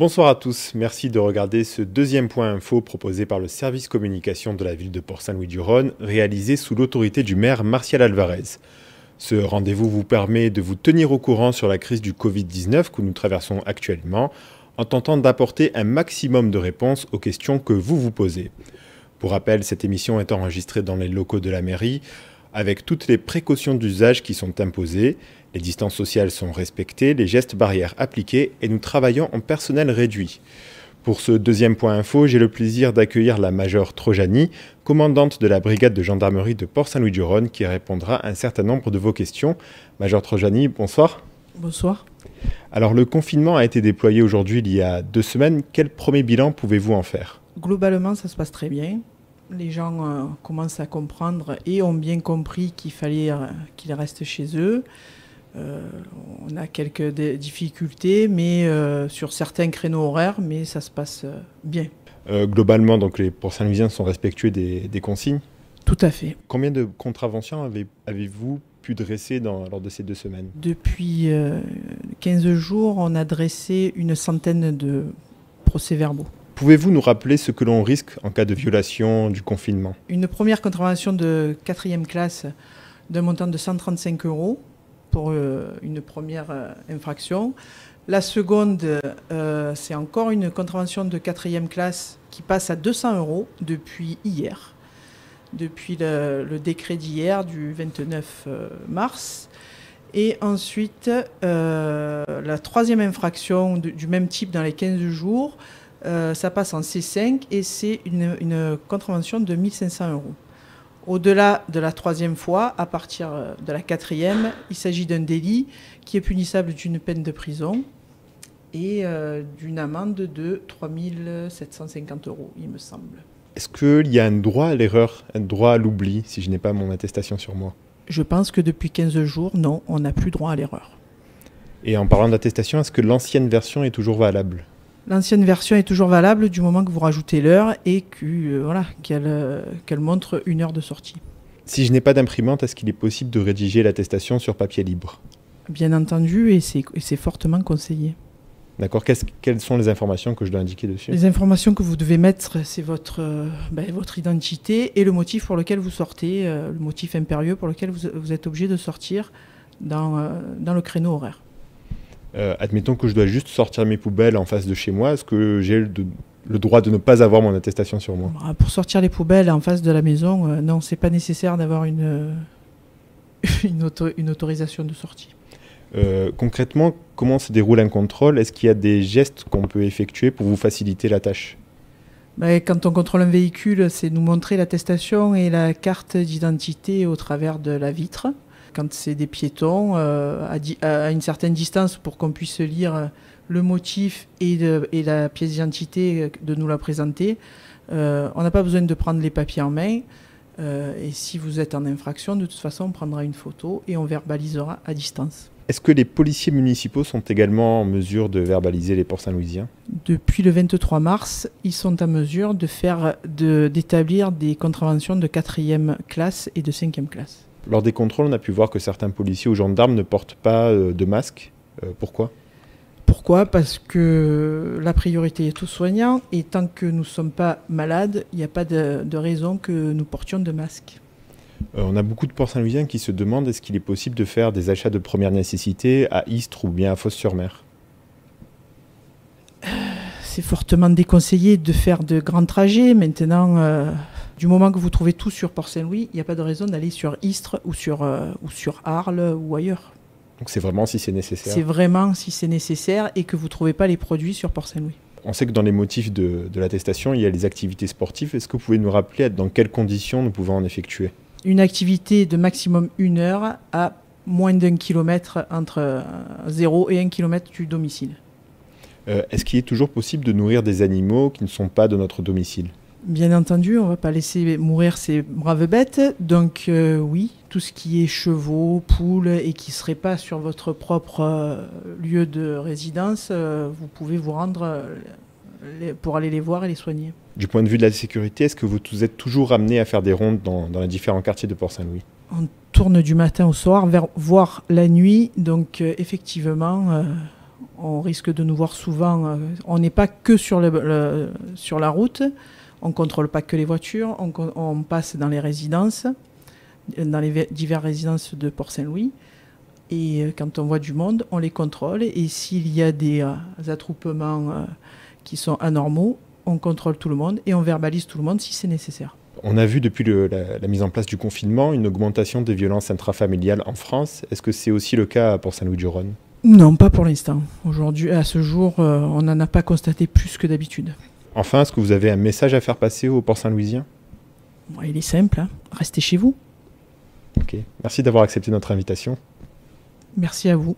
Bonsoir à tous, merci de regarder ce deuxième point info proposé par le service communication de la ville de Port-Saint-Louis-du-Rhône, réalisé sous l'autorité du maire Martial Alvarez. Ce rendez-vous vous permet de vous tenir au courant sur la crise du Covid-19 que nous traversons actuellement, en tentant d'apporter un maximum de réponses aux questions que vous vous posez. Pour rappel, cette émission est enregistrée dans les locaux de la mairie, avec toutes les précautions d'usage qui sont imposées. Les distances sociales sont respectées, les gestes barrières appliqués et nous travaillons en personnel réduit. Pour ce deuxième point info, j'ai le plaisir d'accueillir la Major Trojani, commandante de la brigade de gendarmerie de Port-Saint-Louis-du-Rhône, qui répondra à un certain nombre de vos questions. Major Trojani, bonsoir. Bonsoir. Alors le confinement a été déployé aujourd'hui il y a 2 semaines. Quel premier bilan pouvez-vous en faire ? Globalement, ça se passe très bien. Les gens commencent à comprendre et ont bien compris qu'il fallait qu'ils restent chez eux. On a quelques difficultés mais sur certains créneaux horaires, mais ça se passe bien. Globalement, donc, les Port-Saint-Louisiens sont respectueux des consignes ? Tout à fait. Combien de contraventions avez-vous pu dresser lors de ces 2 semaines ? Depuis 15 jours, on a dressé une centaine de procès-verbaux. Pouvez-vous nous rappeler ce que l'on risque en cas de violation du confinement ? Une première contravention de 4e classe d'un montant de 135 € pour une première infraction. La seconde, c'est encore une contravention de 4e classe qui passe à 200 € depuis hier, depuis le décret d'hier du 29 mars. Et ensuite, la troisième infraction du même type dans les 15 jours, ça passe en C5 et c'est une contravention de 1 500 €. Au-delà de la troisième fois, à partir de la 4e, il s'agit d'un délit qui est punissable d'une peine de prison et d'une amende de 3 750 €, il me semble. Est-ce qu'il y a un droit à l'erreur, un droit à l'oubli, si je n'ai pas mon attestation sur moi ? Je pense que depuis 15 jours, non, on n'a plus droit à l'erreur. Et en parlant d'attestation, est-ce que l'ancienne version est toujours valable ? L'ancienne version est toujours valable du moment que vous rajoutez l'heure et qu'elle montre 1 heure de sortie. Si je n'ai pas d'imprimante, est-ce qu'il est possible de rédiger l'attestation sur papier libre ? Bien entendu, et c'est fortement conseillé. D'accord. Quelles sont les informations que je dois indiquer dessus ? Les informations que vous devez mettre, c'est votre identité et le motif pour lequel vous sortez, le motif impérieux pour lequel vous êtes obligé de sortir dans le créneau horaire. Admettons que je dois juste sortir mes poubelles en face de chez moi. Est-ce que j'ai le droit de ne pas avoir mon attestation sur moi ? Pour sortir les poubelles en face de la maison, non, c'est pas nécessaire d'avoir une autorisation de sortie. Concrètement, comment se déroule un contrôle ? Est-ce qu'il y a des gestes qu'on peut effectuer pour vous faciliter la tâche ? Quand on contrôle un véhicule, c'est nous montrer l'attestation et la carte d'identité au travers de la vitre. Quand c'est des piétons, à une certaine distance pour qu'on puisse lire le motif et la pièce d'identité, de nous la présenter. On n'a pas besoin de prendre les papiers en main. Et si vous êtes en infraction, de toute façon, on prendra une photo et on verbalisera à distance. Est-ce que les policiers municipaux sont également en mesure de verbaliser les Port-Saint-Louisiens ? Depuis le 23 mars, ils sont en mesure d'établir des contraventions de 4e classe et de 5e classe. Lors des contrôles, on a pu voir que certains policiers ou gendarmes ne portent pas de masque. Pourquoi ? Pourquoi ? Parce que la priorité est aux soignants et tant que nous ne sommes pas malades, il n'y a pas de raison que nous portions de masque. On a beaucoup de Port-Saint-Louisiens qui se demandent est-ce qu'il est possible de faire des achats de première nécessité à Istres ou bien à Fos-sur-Mer ? C'est fortement déconseillé de faire de grands trajets. Maintenant, du moment que vous trouvez tout sur Port-Saint-Louis, il n'y a pas de raison d'aller sur Istres ou sur Arles ou ailleurs. Donc c'est vraiment si c'est nécessaire ? C'est vraiment si c'est nécessaire et que vous ne trouvez pas les produits sur Port-Saint-Louis. On sait que dans les motifs de l'attestation, il y a les activités sportives. Est-ce que vous pouvez nous rappeler dans quelles conditions nous pouvons en effectuer ? Une activité de maximum 1 heure à moins d'1 kilomètre, entre 0 et 1 kilomètre du domicile. Est-ce qu'il est toujours possible de nourrir des animaux qui ne sont pas de notre domicile ? Bien entendu, on ne va pas laisser mourir ces braves bêtes. Donc oui, tout ce qui est chevaux, poules et qui ne serait pas sur votre propre lieu de résidence, vous pouvez vous rendre pour aller les voir et les soigner. Du point de vue de la sécurité, est-ce que vous êtes toujours amené à faire des rondes dans les différents quartiers de Port-Saint-Louis ? On tourne du matin au soir, voire la nuit. Donc effectivement, on risque de nous voir souvent. On n'est pas que sur la route, on ne contrôle pas que les voitures, on passe dans les résidences, dans les diverses résidences de Port-Saint-Louis. Et quand on voit du monde, on les contrôle. Et s'il y a des attroupements qui sont anormaux, on contrôle tout le monde et on verbalise tout le monde si c'est nécessaire. On a vu depuis la mise en place du confinement une augmentation des violences intrafamiliales en France. Est-ce que c'est aussi le cas pour Saint-Louis-du-Rhône? Non, pas pour l'instant. Aujourd'hui, à ce jour, on n'en a pas constaté plus que d'habitude. Enfin, est-ce que vous avez un message à faire passer aux Port-Saint-Louisiens? Il est simple, hein. Restez chez vous. Ok. Merci d'avoir accepté notre invitation. Merci à vous.